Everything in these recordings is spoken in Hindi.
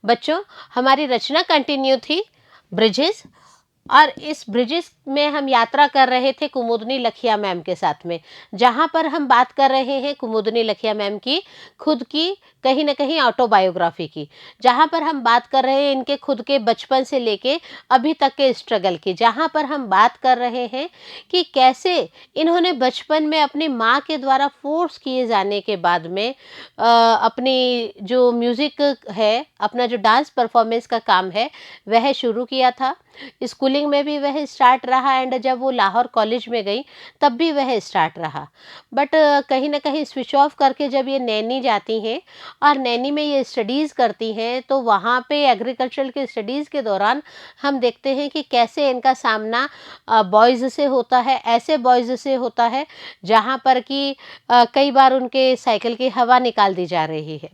बच्चों, हमारी रचना कंटिन्यू थी, ब्रिजेस। और इस ब्रिजेस में हम यात्रा कर रहे थे कुमुदनी लखिया मैम के साथ में, जहाँ पर हम बात कर रहे हैं कुमुदनी लखिया मैम की खुद की कहीं ना कहीं ऑटोबायोग्राफी की, जहाँ पर हम बात कर रहे हैं इनके खुद के बचपन से लेके अभी तक के स्ट्रगल की, जहाँ पर हम बात कर रहे हैं कि कैसे इन्होंने बचपन में अपनी माँ के द्वारा फोर्स किए जाने के बाद में अपनी जो म्यूज़िक है, अपना जो डांस परफॉर्मेंस का काम है, वह शुरू किया था। स्कूलिंग में भी वह स्टार्ट रहा एंड जब वो लाहौर कॉलेज में गई तब भी वह स्टार्ट रहा। बट कहीं ना कहीं स्विच ऑफ करके जब ये नैनी जाती हैं और नैनी में ये स्टडीज़ करती हैं, तो वहाँ पे एग्रीकल्चरल के स्टडीज़ के दौरान हम देखते हैं कि कैसे इनका सामना बॉयज़ से होता है, ऐसे बॉयज़ से होता है जहाँ पर कि कई बार उनके साइकिल की हवा निकाल दी जा रही है,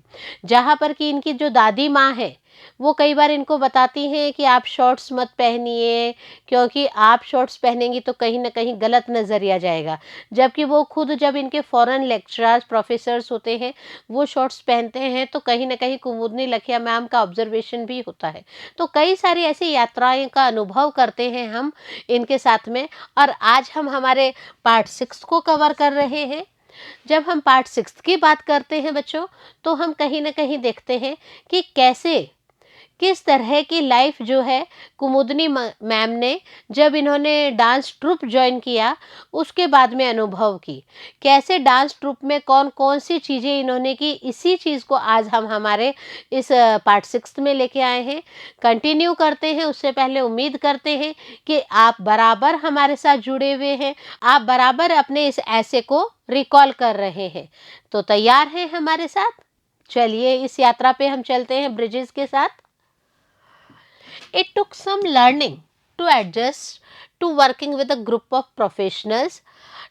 जहाँ पर कि इनकी जो दादी माँ है वो कई बार इनको बताती हैं कि आप शॉर्ट्स मत पहनिए, क्योंकि आप शॉर्ट्स पहनेंगी तो कहीं ना कहीं गलत नज़रिया जाएगा। जबकि वो खुद जब इनके फॉरेन लेक्चरर्स प्रोफेसर्स होते हैं वो शॉर्ट्स पहनते हैं, तो कहीं ना कहीं कुमुदनी लखिया मैम का ऑब्जर्वेशन भी होता है। तो कई सारी ऐसी यात्राएं का अनुभव करते हैं हम इनके साथ में। और आज हम हमारे पार्ट 6 को कवर कर रहे हैं। जब हम पार्ट 6 की बात करते हैं बच्चों, तो हम कहीं ना कहीं देखते हैं कि कैसे किस तरह की लाइफ जो है कुमुदनी मैम ने जब इन्होंने डांस ट्रूप ज्वाइन किया उसके बाद में अनुभव की, कैसे डांस ट्रूप में कौन कौन सी चीज़ें इन्होंने की। इसी चीज़ को आज हम हमारे इस पार्ट 6 में लेके आए हैं। कंटिन्यू करते हैं, उससे पहले उम्मीद करते हैं कि आप बराबर हमारे साथ जुड़े हुए हैं, आप बराबर अपने इस ऐसे को रिकॉल कर रहे हैं। तो तैयार हैं हमारे साथ? चलिए इस यात्रा पे हम चलते हैं ब्रिजेस के साथ। It took some learning to adjust to working with a group of professionals,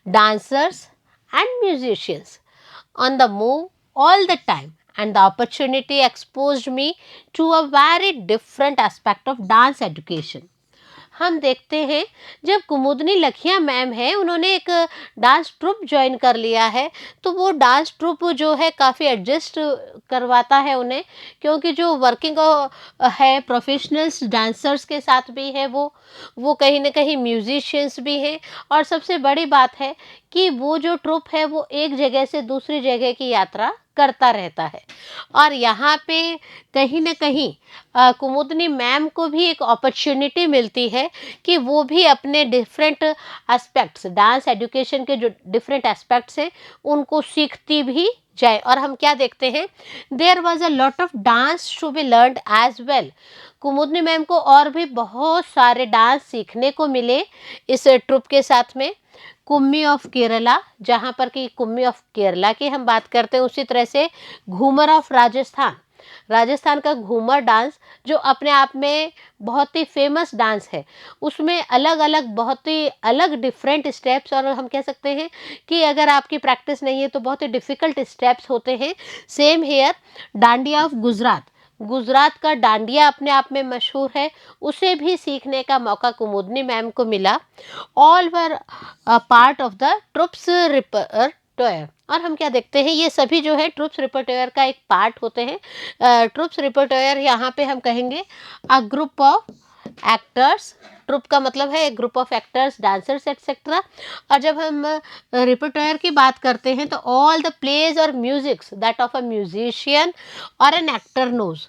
dancers, and musicians on the move all the time, and the opportunity exposed me to a very different aspect of dance education. हम देखते हैं जब कुमुदनी लखिया मैम है उन्होंने एक डांस ट्रूप ज्वाइन कर लिया है, तो वो डांस ट्रूप जो है काफ़ी एडजस्ट करवाता है उन्हें, क्योंकि जो वर्किंग है प्रोफेशनल्स डांसर्स के साथ भी है, वो कहीं ना कहीं म्यूजिशियंस भी हैं। और सबसे बड़ी बात है कि वो जो ट्रूप है वो एक जगह से दूसरी जगह की यात्रा करता रहता है। और यहाँ पे कहीं ना कहीं कुमुदनी मैम को भी एक अपॉर्चुनिटी मिलती है कि वो भी अपने डिफरेंट एस्पेक्ट्स, डांस एजुकेशन के जो डिफरेंट एस्पेक्ट्स हैं उनको सीखती भी जाए। और हम क्या देखते हैं, there was a lot of dance to be learned as well. Kumudini ma'am को और भी बहुत सारे डांस सीखने को मिले इस ट्रुप के साथ में। कुम्मी ऑफ केरला, जहाँ पर कि कुम्मी ऑफ केरला की हम बात करते हैं, उसी तरह से घूमर ऑफ राजस्थान, राजस्थान का घूमर डांस जो अपने आप में बहुत ही फेमस डांस है, उसमें अलग अलग बहुत ही अलग डिफरेंट स्टेप्स, और हम कह सकते हैं कि अगर आपकी प्रैक्टिस नहीं है तो बहुत ही डिफ़िकल्ट स्टेप्स होते हैं। Same here dandiya of Gujarat, Gujarat का डांडिया अपने आप में मशहूर है, उसे भी सीखने का मौका कुमुदनी मैम को मिला। All were part of the troupe's repertoire. और हम क्या देखते हैं, ये सभी जो है ट्रुप्स रिपर्टोयर का एक पार्ट होते हैं। ट्रुप्स रिपर्टोयर यहाँ पे हम कहेंगे a group of actors. Troupe का मतलब है एक group of actors, dancers etcetera. और जब हम रिपर्टोयर की बात करते हैं तो ऑल द प्लेज और musics that of a musician और एन एक्टर नोज,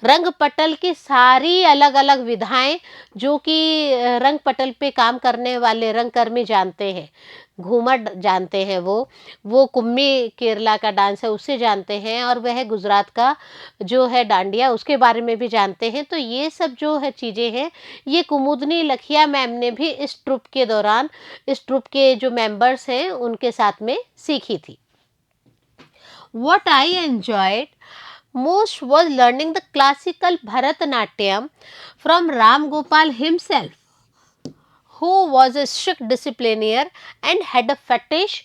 रंग पटल की सारी अलग अलग विधाएं जो कि रंग पटल पे काम करने वाले रंगकर्मी जानते हैं। घूमर जानते हैं, वो कुम्मी केरला का डांस है उसे जानते हैं, और वह गुजरात का जो है डांडिया उसके बारे में भी जानते हैं। तो ये सब जो है चीज़ें हैं, ये कुमुदनी लखिया मैम ने भी इस ट्रुप के दौरान, इस ट्रुप के जो मेंबर्स हैं उनके साथ में सीखी थी। What I enjoyed most was learning the classical Bharatanatyam from Ram Gopal himself, who was a strict discipliner and had a fetish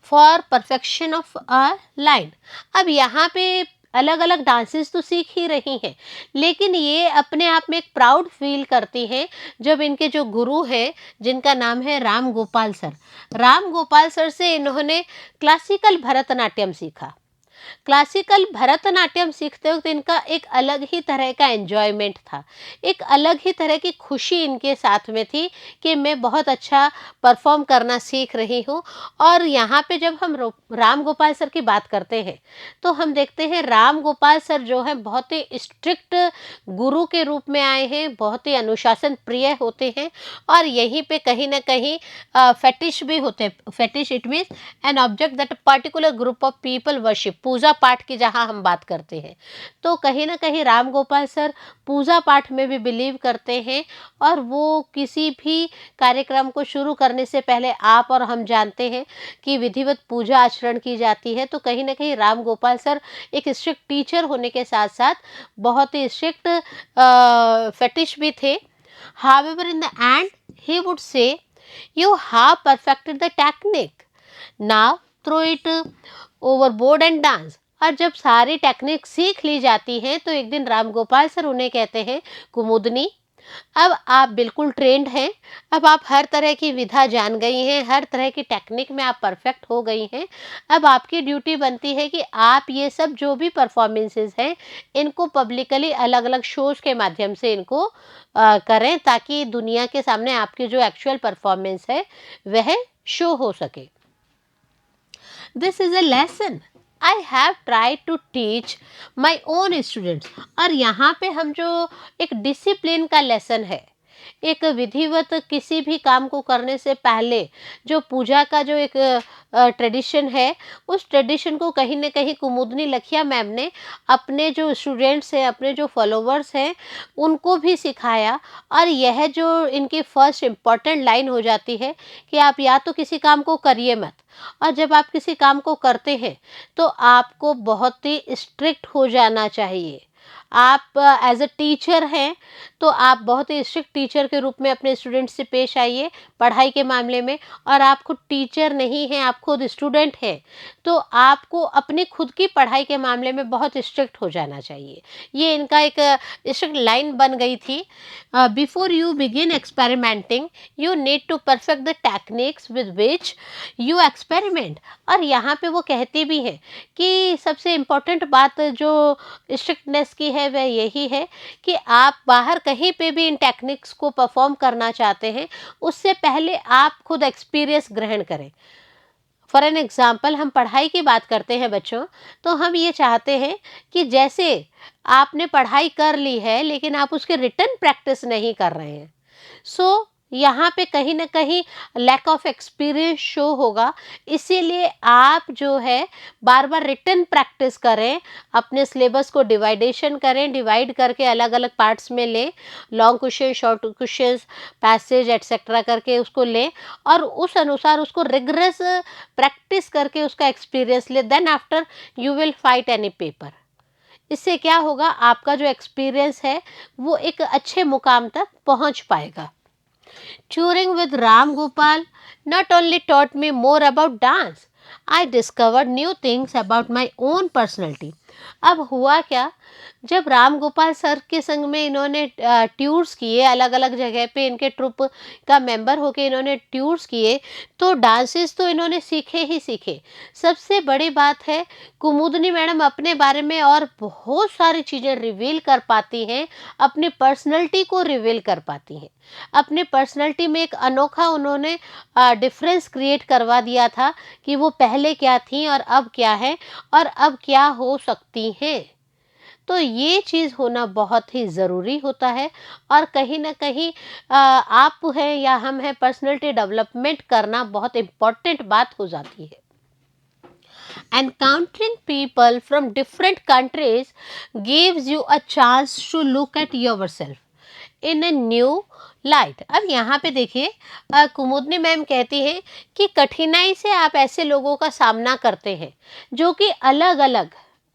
for perfection of a line. अब यहाँ पे अलग अलग डांसेस तो सीख ही रही हैं, लेकिन ये अपने आप में एक प्राउड फील करती हैं जब इनके जो गुरु हैं जिनका नाम है राम गोपाल सर, राम गोपाल सर से इन्होंने क्लासिकल भरतनाट्यम सीखा। क्लासिकल भरतनाट्यम सीखते वक्त इनका एक अलग ही तरह का एन्जॉयमेंट था, एक अलग ही तरह की खुशी इनके साथ में थी कि मैं बहुत अच्छा परफ़ॉर्म करना सीख रही हूँ। और यहाँ पे जब हम राम गोपाल सर की बात करते हैं, तो हम देखते हैं राम गोपाल सर जो हैं बहुत ही स्ट्रिक्ट गुरु के रूप में आए हैं, बहुत ही अनुशासन प्रिय होते हैं और यहीं पे कहीं न कहीं फेटिश भी होते हैं। Fetish it means an object that particular group of people worship, पूजा पाठ की जहाँ हम बात करते हैं, तो कहीं ना कहीं राम गोपाल सर पूजा पाठ में भी बिलीव करते हैं। और वो किसी भी कार्यक्रम को शुरू करने से पहले आप और हम जानते हैं कि विधिवत पूजा आचरण की जाती है, तो कहीं ना कहीं राम गोपाल सर एक स्ट्रिक्ट टीचर होने के साथ साथ बहुत ही स्ट्रिक्ट फेटिश भी थे। However, in the end, he would say, "You have perfected the technique. Now throw it overboard and dance." और जब सारी टेक्निक सीख ली जाती हैं तो एक दिन राम गोपाल सर उन्हें कहते हैं, कुमुदनी, अब आप बिल्कुल ट्रेंड हैं, अब आप हर तरह की विधा जान गई हैं, हर तरह की टेक्निक में आप परफेक्ट हो गई हैं। अब आपकी ड्यूटी बनती है कि आप ये सब जो भी परफॉर्मेंसेस हैं, इनको पब्लिकली अलग-अलग शोज़ के माध्यम से इनको करें, ताकि दुनिया के सामने आपकी जो एक्चुअल परफॉर्मेंस है, वह शो हो सके। This is a lesson I have try to teach my own students. और यहाँ पे हम जो एक डिसिप्लिन का लेसन है, एक विधिवत किसी भी काम को करने से पहले जो पूजा का जो एक ट्रेडिशन है, उस ट्रेडिशन को कहीं न कहीं कुमुदनी लखिया मैम ने अपने जो स्टूडेंट्स हैं, अपने जो फॉलोवर्स हैं, उनको भी सिखाया। और यह जो इनकी फर्स्ट इम्पॉर्टेंट लाइन हो जाती है कि आप या तो किसी काम को करिए मत, और जब आप किसी काम को करते हैं तो आपको बहुत ही स्ट्रिक्ट हो जाना चाहिए। आप एज अ टीचर हैं तो आप बहुत ही स्ट्रिक्ट टीचर के रूप में अपने स्टूडेंट्स से पेश आइए पढ़ाई के मामले में। और आप खुद टीचर नहीं हैं, आप खुद स्टूडेंट हैं, तो आपको अपनी खुद की पढ़ाई के मामले में बहुत स्ट्रिक्ट हो जाना चाहिए। ये इनका एक स्ट्रिक्ट लाइन बन गई थी। Before you begin experimenting, you need to perfect the techniques with which you experiment. और यहाँ पे वो कहते भी हैं कि सबसे इम्पोर्टेंट बात जो स्ट्रिक्टनेस की है, वह यही है कि आप बाहर कहीं पे भी इन टेक्निक्स को परफॉर्म करना चाहते हैं, उससे पहले आप खुद एक्सपीरियंस ग्रहण करें। फॉर एन एग्जाम्पल, हम पढ़ाई की बात करते हैं बच्चों, तो हम ये चाहते हैं कि जैसे आपने पढ़ाई कर ली है लेकिन आप उसके रिटन प्रैक्टिस नहीं कर रहे हैं, सो यहाँ पे कहीं ना कहीं लैक ऑफ एक्सपीरियंस शो होगा। इसीलिए आप जो है बार बार रिटन प्रैक्टिस करें, अपने सिलेबस को डिवाइडेशन करें, डिवाइड करके अलग अलग पार्ट्स में लें, long question, short question, passage etcetera करके उसको लें और उस अनुसार उसको रिगरस प्रैक्टिस करके उसका एक्सपीरियंस ले। Then after you will fight any paper. इससे क्या होगा, आपका जो एक्सपीरियंस है वो एक अच्छे मुकाम तक पहुंच पाएगा। Touring with Ram Gopal not only taught me more about dance, I discovered new things about my own personality. अब हुआ क्या, जब राम गोपाल सर के संग में इन्होंने टूर्स किए, अलग अलग जगह पे इनके ट्रुप का मेंबर होके इन्होंने टूर्स किए, तो डांसेस तो इन्होंने सीखे ही सीखे। सबसे बड़ी बात है, कुमुदनी मैडम अपने बारे में और बहुत सारी चीज़ें रिवील कर पाती हैं, अपनी पर्सनैलिटी को रिवील कर पाती हैं। अपने पर्सनैलिटी में एक अनोखा उन्होंने डिफरेंस क्रिएट करवा दिया था कि वो पहले क्या थी और अब क्या है और अब क्या हो सकती हैं। तो ये चीज़ होना बहुत ही ज़रूरी होता है। और कहीं न कहीं आप हैं या हम हैं, पर्सनैलिटी डेवलपमेंट करना बहुत इम्पोर्टेंट बात हो जाती है। Encountering people from different countries gives you a chance to look at yourself in a new light. अब यहाँ पे देखिए, कुमुदनी मैम कहती हैं कि कठिनाई से आप ऐसे लोगों का सामना करते हैं जो कि अलग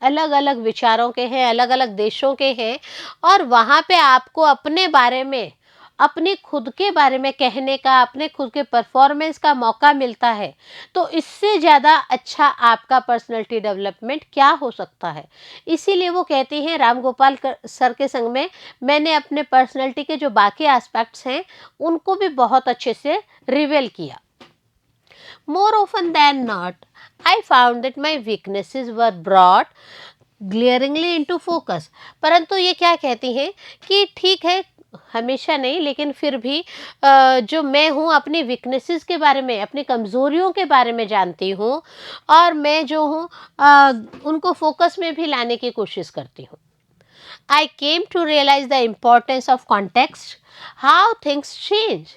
अलग विचारों के हैं, अलग अलग देशों के हैं, और वहाँ पे आपको अपने बारे में, अपने खुद के बारे में कहने का, अपने खुद के परफॉर्मेंस का मौका मिलता है। तो इससे ज़्यादा अच्छा आपका पर्सनैलिटी डेवलपमेंट क्या हो सकता है। इसीलिए वो कहती हैं, राम गोपाल सर के संग में मैंने अपने पर्सनैलिटी के जो बाकी एस्पेक्ट्स हैं उनको भी बहुत अच्छे से रिवील किया। More often than not, I found that my weaknesses were brought glaringly into focus. परंतु ये क्या कहती हैं कि ठीक है, हमेशा नहीं, लेकिन फिर भी जो मैं हूँ अपनी वीकनेसेस के बारे में, अपनी कमज़ोरियों के बारे में जानती हूँ, और मैं जो हूँ उनको फोकस में भी लाने की कोशिश करती हूँ. I came to realize the importance of context, how things change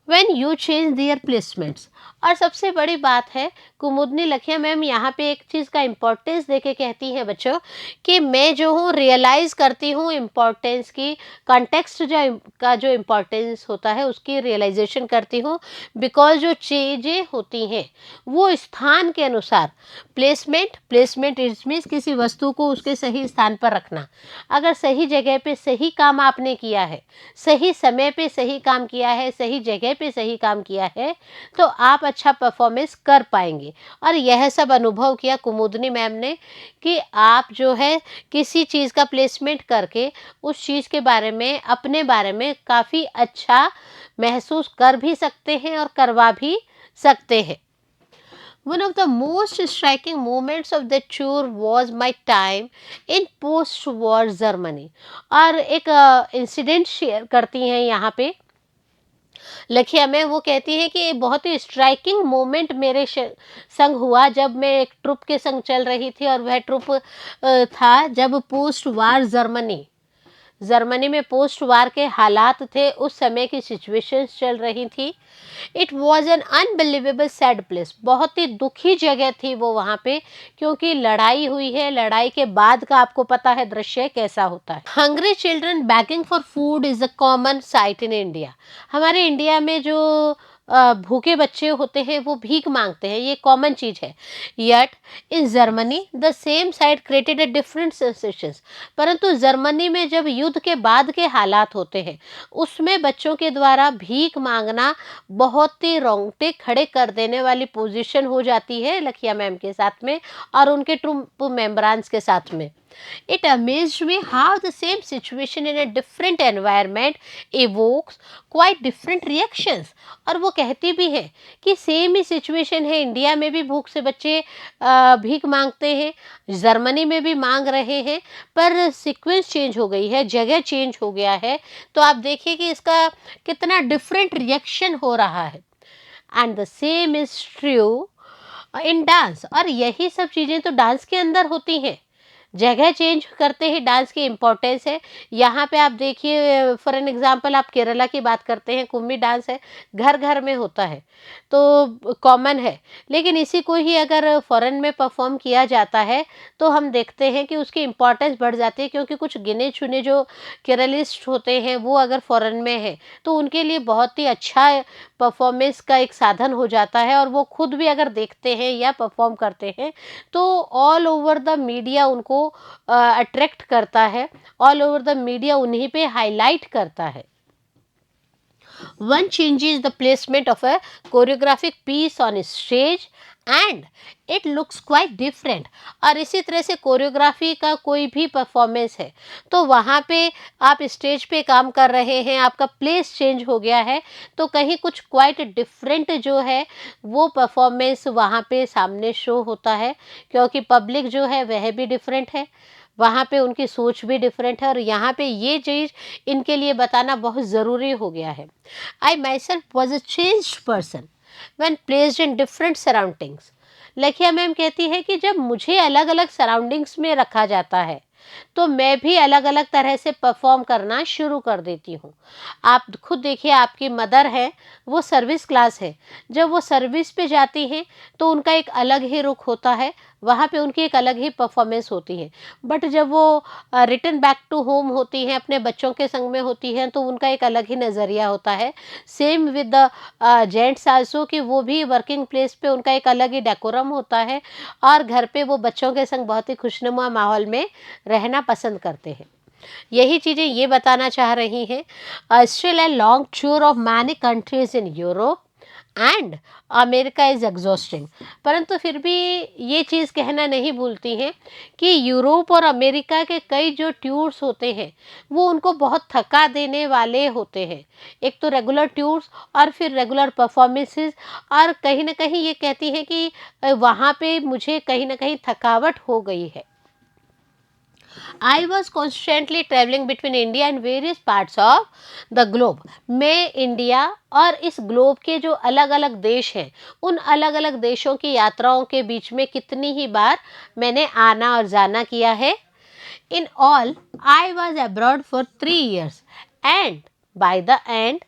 when you change their placements. और सबसे बड़ी बात है, कुमुदनी लखिया मैम यहाँ पे एक चीज़ का इम्पोर्टेंस देके कहती हैं बच्चों, कि मैं जो हूँ रियलाइज़ करती हूँ इम्पोर्टेंस की, कॉन्टेक्स्ट का जो इम्पोर्टेंस होता है उसकी रियलाइजेशन करती हूँ. बिकॉज जो चीज़ें होती हैं वो स्थान के अनुसार, प्लेसमेंट इज मीन्स किसी वस्तु को उसके सही स्थान पर रखना. अगर सही जगह पे सही काम आपने किया है, सही समय पे सही काम किया है, सही जगह पे सही काम किया है, तो आप अच्छा परफॉर्मेंस कर पाएंगे. और यह सब अनुभव किया कुमुदनी मैम ने, कि आप जो है किसी चीज़ का प्लेसमेंट करके उस चीज़ के बारे में, अपने बारे में काफ़ी अच्छा महसूस कर भी सकते हैं और करवा भी सकते हैं. One of the most striking moments of the tour was my time in post-war Germany. और एक इंसिडेंट शेयर करती हैं यहाँ पे लखिया में. वो कहती है कि बहुत ही स्ट्राइकिंग मोमेंट मेरे संग हुआ जब मैं एक ट्रुप के संग चल रही थी, और वह ट्रुप था जब पोस्ट वार जर्मनी में पोस्ट वार के हालात थे, उस समय की सिचुएशंस चल रही थी. It was an unbelievable sad place. बहुत ही दुखी जगह थी वो वहाँ पे, क्योंकि लड़ाई हुई है. लड़ाई के बाद का आपको पता है दृश्य कैसा होता है. Hungry children bagging for food is a common site in India. हमारे इंडिया में जो भूखे बच्चे होते हैं वो भीख मांगते हैं, ये कॉमन चीज़ है. Yet in Germany the same site created a different sensations. परंतु जर्मनी में जब युद्ध के बाद के हालात होते हैं, उसमें बच्चों के द्वारा भीख मांगना बहुत ही रोंगटे खड़े कर देने वाली पोजीशन हो जाती है लखिया मैम के साथ में और उनके ट्रुप मेंबरान्स के साथ में. It amazed me how the same situation in a different environment evokes quite different reactions. और वो कहती भी है कि सेम ही सिचुएशन है, इंडिया में भी भूख से बच्चे भीख मांगते हैं, जर्मनी में भी मांग रहे हैं, पर सीक्वेंस चेंज हो गई है, जगह चेंज हो गया है. तो आप देखिए कि इसका कितना डिफरेंट रिएक्शन हो रहा है. And the same is true in dance. और यही सब चीज़ें तो डांस के अंदर होती हैं. जगह चेंज करते ही डांस की इम्पोर्टेंस है. यहाँ पे आप देखिए, फॉर एन एग्जांपल आप केरला की बात करते हैं, कुम्मी डांस है, घर घर में होता है तो कॉमन है. लेकिन इसी को ही अगर फॉरेन में परफॉर्म किया जाता है तो हम देखते हैं कि उसकी इम्पोर्टेंस बढ़ जाती है, क्योंकि कुछ गिने चुने जो केरलिस्ट होते हैं वो अगर फॉरेन में है तो उनके लिए बहुत ही अच्छा परफॉर्मेंस का एक साधन हो जाता है. और वो खुद भी अगर देखते हैं या परफॉर्म करते हैं तो ऑल ओवर द मीडिया उनको अट्रैक्ट करता है, ऑल ओवर द मीडिया उन्हीं पे हाईलाइट करता है. One changes the placement of a choreographic piece on stage and it looks quite different. और इसी तरह से कोरियोग्राफी का कोई भी परफॉर्मेंस है तो वहाँ पे आप स्टेज पे काम कर रहे हैं, आपका प्लेस चेंज हो गया है तो कहीं कुछ क्वाइट डिफरेंट जो है वो परफॉर्मेंस वहाँ पे सामने शो होता है, क्योंकि पब्लिक जो है वह भी डिफरेंट है, वहाँ पे उनकी सोच भी डिफरेंट है. और यहाँ पे ये चीज़ इनके लिए बताना बहुत ज़रूरी हो गया है. I myself was a changed person when placed in different surroundings. Lakhiya ma'am कहती है कि जब मुझे अलग अलग सराउंडिंग्स में रखा जाता है तो मैं भी अलग अलग तरह से परफॉर्म करना शुरू कर देती हूँ. आप खुद देखिए, आपकी मदर है, वो सर्विस क्लास है, जब वो सर्विस पे जाती हैं तो उनका एक अलग ही रुख होता है, वहाँ पे उनकी एक अलग ही परफॉर्मेंस होती है. बट जब वो रिटर्न बैक टू होम होती हैं, अपने बच्चों के संग में होती हैं, तो उनका एक अलग ही नज़रिया होता है. Same with the gents also, कि वो भी वर्किंग प्लेस पे उनका एक अलग ही डेकोरम होता है और घर पे वो बच्चों के संग बहुत ही खुशनुमा माहौल में रहना पसंद करते हैं. यही चीज़ें ये बताना चाह रही हैं. Still a long tour of many countries in Europe and America is exhausting. परंतु फिर भी ये चीज़ कहना नहीं भूलती हैं कि यूरोप और अमेरिका के कई जो टूर्स होते हैं वो उनको बहुत थका देने वाले होते हैं। एक तो रेगुलर टूर्स और फिर रेगुलर परफॉर्मेंसेस, और कहीं ना कहीं ये कहती हैं कि वहाँ पे मुझे कहीं ना कहीं थकावट हो गई है। I was constantly traveling between India and various parts of the globe. मैं इंडिया और इस ग्लोब के जो अलग अलग देश हैं उन अलग अलग देशों की यात्राओं के बीच में कितनी ही बार मैंने आना और जाना किया है। In all, I was abroad for 3 years and by the end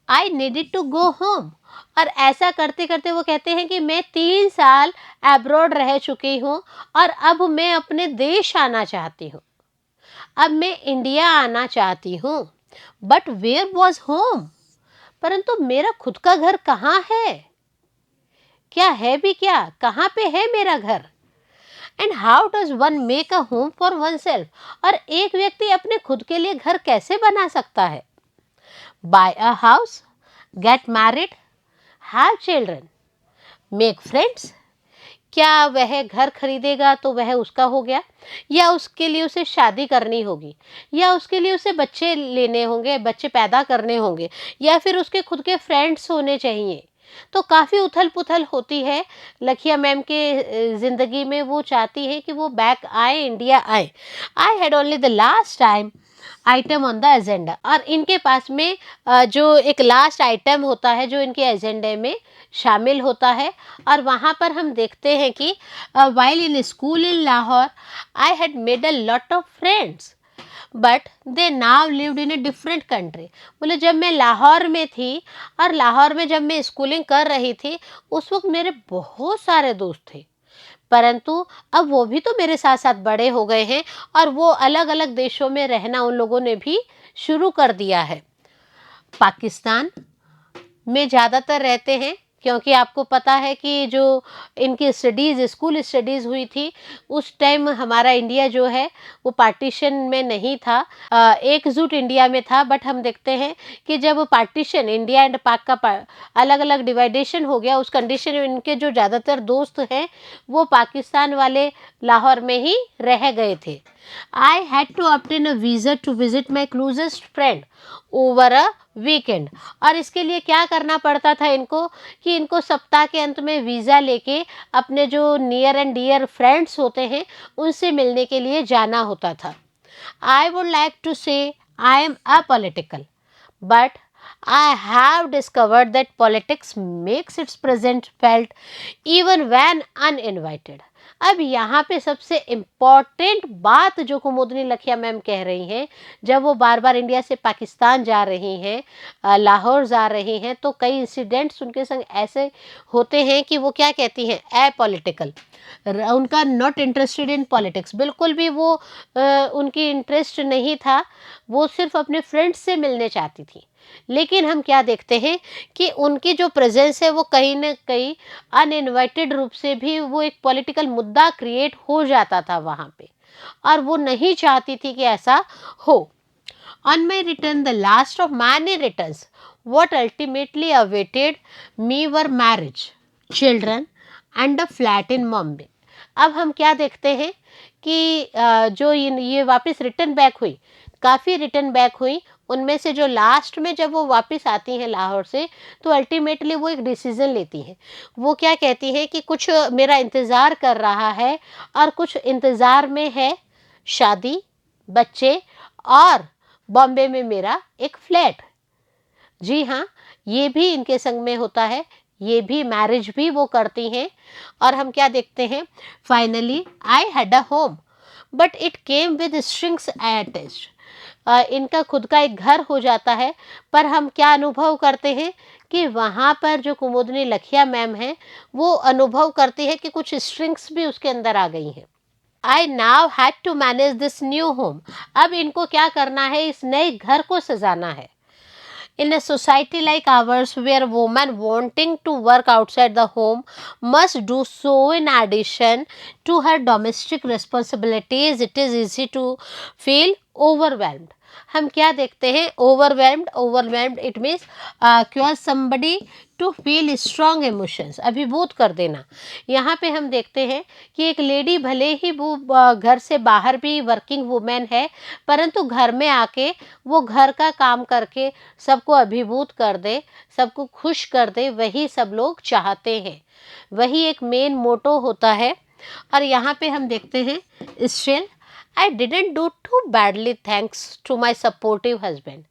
I needed to go home. और ऐसा करते करते वो कहते हैं कि मैं 3 साल अब्रॉड रह चुकी हूँ और अब मैं अपने देश आना चाहती हूँ। अब मैं इंडिया आना चाहती हूँ। But where was home? परंतु मेरा खुद का घर कहाँ है? क्या है भी क्या? कहाँ पे है मेरा घर? And how does one make a home for one self? और एक व्यक्ति अपने खुद के लिए घर कैसे बना सकता है? Buy a house, get married, have children, make friends. क्या वह घर खरीदेगा तो वह उसका हो गया, या उसके लिए उसे शादी करनी होगी, या उसके लिए उसे बच्चे लेने होंगे, बच्चे पैदा करने होंगे, या फिर उसके खुद के फ्रेंड्स होने चाहिए? तो काफ़ी उथल पुथल होती है लखिया मैम के ज़िंदगी में। वो चाहती है कि वो बैक आए, इंडिया आए। I had only the last time item on the agenda. और इनके पास में जो एक लास्ट आइटम होता है जो इनके एजेंडे में शामिल होता है, और वहाँ पर हम देखते हैं कि while in school in Lahore I had made a lot of friends but they now lived in a different country. बोले जब मैं लाहौर में थी और लाहौर में जब मैं स्कूलिंग कर रही थी उस वक्त मेरे बहुत सारे दोस्त थे, परंतु अब वो भी तो मेरे साथ साथ बड़े हो गए हैं और वो अलग अलग देशों में रहना उन लोगों ने भी शुरू कर दिया है। पाकिस्तान में ज़्यादातर रहते हैं क्योंकि आपको पता है कि जो इनकी स्टडीज़, स्कूल स्टडीज़ हुई थी उस टाइम हमारा इंडिया जो है वो पार्टीशन में नहीं था, एकजुट इंडिया में था। बट हम देखते हैं कि जब पार्टीशन इंडिया एंड पाक का अलग अलग डिवाइडेशन हो गया उस कंडीशन में इनके जो ज़्यादातर दोस्त हैं वो पाकिस्तान वाले लाहौर में ही रह गए थे। I had to obtain a visa to visit my closest friend over a weekend. और इसके लिए क्या करना पड़ता था इनको कि इनको सप्ताह के अंत में वीज़ा लेके अपने जो नियर एंड डियर फ्रेंड्स होते हैं उनसे मिलने के लिए जाना होता था। आई वुड लाइक टू से I am apolitical but I have discovered that politics makes its presence felt even when uninvited. अब यहाँ पे सबसे इम्पॉर्टेंट बात जो कुमुदनी लखिया मैम कह रही हैं, जब वो बार बार इंडिया से पाकिस्तान जा रही हैं, लाहौर जा रही हैं, तो कई इंसिडेंट्स उनके संग ऐसे होते हैं कि वो क्या कहती हैं, ए पॉलिटिकल। उनका नॉट इंटरेस्टेड इन पॉलिटिक्स, बिल्कुल भी वो उनकी इंटरेस्ट नहीं था, वो सिर्फ अपने फ्रेंड्स से मिलने चाहती थी। लेकिन हम क्या देखते हैं कि उनकी जो प्रेजेंस है वो कहीं ना कहीं अनइनवाइटेड रूप से भी वो एक पॉलिटिकल मुद्दा क्रिएट हो जाता था वहाँ पे, और वो नहीं चाहती थी कि ऐसा हो। On my return the last of many returns what ultimately awaited me were marriage, children and a flat in Mumbai. अब हम क्या देखते हैं कि जो ये वापस रिटर्न बैक हुई, काफ़ी रिटर्न बैक हुई, उनमें से जो लास्ट में जब वो वापस आती हैं लाहौर से तो अल्टीमेटली वो एक डिसीज़न लेती हैं। वो क्या कहती हैं कि कुछ मेरा इंतज़ार कर रहा है और कुछ इंतज़ार में है, शादी, बच्चे और बॉम्बे में मेरा एक फ्लैट। जी हाँ, ये भी इनके संग में होता है, ये भी मैरिज भी वो करती हैं। और हम क्या देखते हैं, finally I had a home but it came with strings attached. इनका खुद का एक घर हो जाता है, पर हम क्या अनुभव करते हैं कि वहाँ पर जो कुमुदनी लखिया मैम हैं वो अनुभव करती है कि कुछ स्ट्रिंग्स भी उसके अंदर आ गई हैं। I now had to manage this new home. अब इनको क्या करना है, इस नए घर को सजाना है। In a society like ours, where women wanting to work outside the home must do so in addition to her domestic responsibilities, it is easy to feel overwhelmed. हम क्या देखते हैं? Overwhelmed. Overwhelmed it means cause somebody to feel strong emotions, अभिभूत कर देना। यहाँ पे हम देखते हैं कि एक लेडी भले ही वो घर से बाहर भी वर्किंग वुमेन है, परंतु घर में आके वो घर का काम करके सबको अभिभूत कर दे, सबको खुश कर दे, वही सब लोग चाहते हैं। वही एक मेन मोटो होता है। और यहाँ पे हम देखते हैं, still I didn't do too badly thanks to my supportive husband.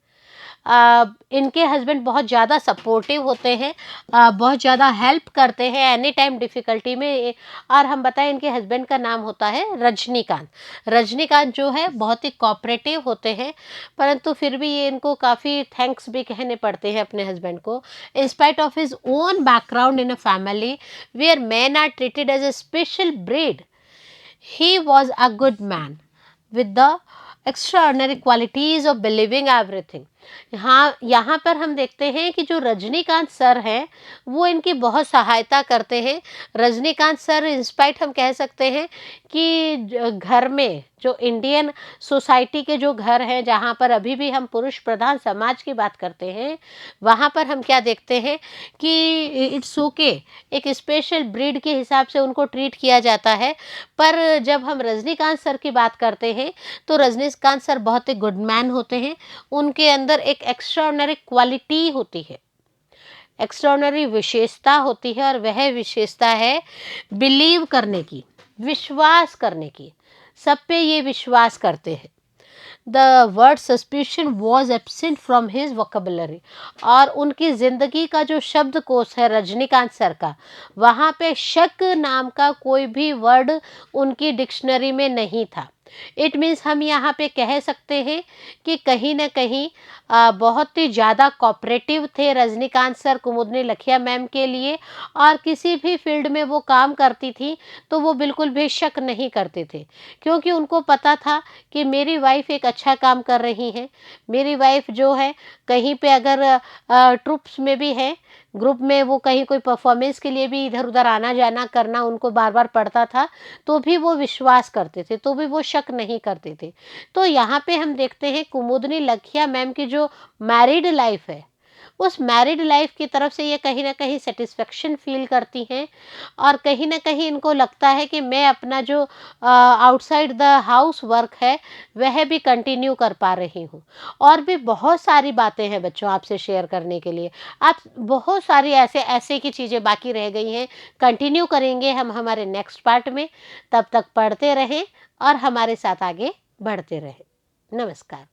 इनके हस्बैंड बहुत ज़्यादा सपोर्टिव होते हैं, बहुत ज़्यादा हेल्प करते हैं एनी टाइम डिफ़िकल्टी में। और हम बताएं, इनके हस्बैंड का नाम होता है रजनीकांत। रजनीकांत जो है बहुत ही कोऑपरेटिव होते हैं, परंतु फिर भी ये इनको काफ़ी थैंक्स भी कहने पड़ते हैं अपने हस्बैंड को। In spite of his own background in a family where men are treated as a special breed, he was a good man with the extraordinary qualities of believing everything। यहाँ पर हम देखते हैं कि जो रजनीकांत सर हैं वो इनकी बहुत सहायता करते हैं। रजनीकांत सर इंस्पाइट हम कह सकते हैं कि घर में जो इंडियन सोसाइटी के जो घर हैं, जहाँ पर अभी भी हम पुरुष प्रधान समाज की बात करते हैं, वहाँ पर हम क्या देखते हैं कि इट्स ओके, एक स्पेशल ब्रीड के हिसाब से उनको ट्रीट किया जाता है। पर जब हम रजनीकांत सर की बात करते हैं तो रजनीकांत सर बहुत ही गुड मैन होते हैं। उनके अंदर एक एक्स्ट्राऑर्डिनरी क्वालिटी होती है, एक्स्ट्राऑर्डिनरी विशेषता होती है, और वह विशेषता है बिलीव करने की, विश्वास करने की। सब पे ये विश्वास करते हैं। The word suspicion was absent from his vocabulary. और उनकी ज़िंदगी का जो शब्दकोश है रजनीकांत सर का, वहाँ पे शक नाम का कोई भी वर्ड उनकी डिक्शनरी में नहीं था। इट मीन्स हम यहाँ पे कह सकते हैं कि कहीं ना कहीं बहुत ही ज़्यादा कोऑपरेटिव थे रजनीकांत सर कुमुदनी लखिया मैम के लिए। और किसी भी फील्ड में वो काम करती थी तो वो बिल्कुल भी शक नहीं करते थे, क्योंकि उनको पता था कि मेरी वाइफ एक अच्छा काम कर रही है। मेरी वाइफ जो है कहीं पे अगर ट्रुप्स में भी है, ग्रुप में वो कहीं कोई परफॉर्मेंस के लिए भी इधर उधर आना जाना करना उनको बार बार पड़ता था, तो भी वो विश्वास करते थे, तो भी वो शक नहीं करते थे। तो यहाँ पे हम देखते हैं कुमुदनी लखिया मैम की जो मैरिड लाइफ है, उस मैरिड लाइफ की तरफ से ये कहीं ना कहीं सेटिस्फेक्शन फील करती हैं। और कहीं ना कहीं इनको लगता है कि मैं अपना जो आउटसाइड द हाउस वर्क है वह भी कंटिन्यू कर पा रही हूँ। और भी बहुत सारी बातें हैं बच्चों आपसे शेयर करने के लिए। आप बहुत सारी ऐसे ऐसे की चीज़ें बाकी रह गई हैं, कंटिन्यू करेंगे हम हमारे नेक्स्ट पार्ट में। तब तक पढ़ते रहें और हमारे साथ आगे बढ़ते रहें। नमस्कार।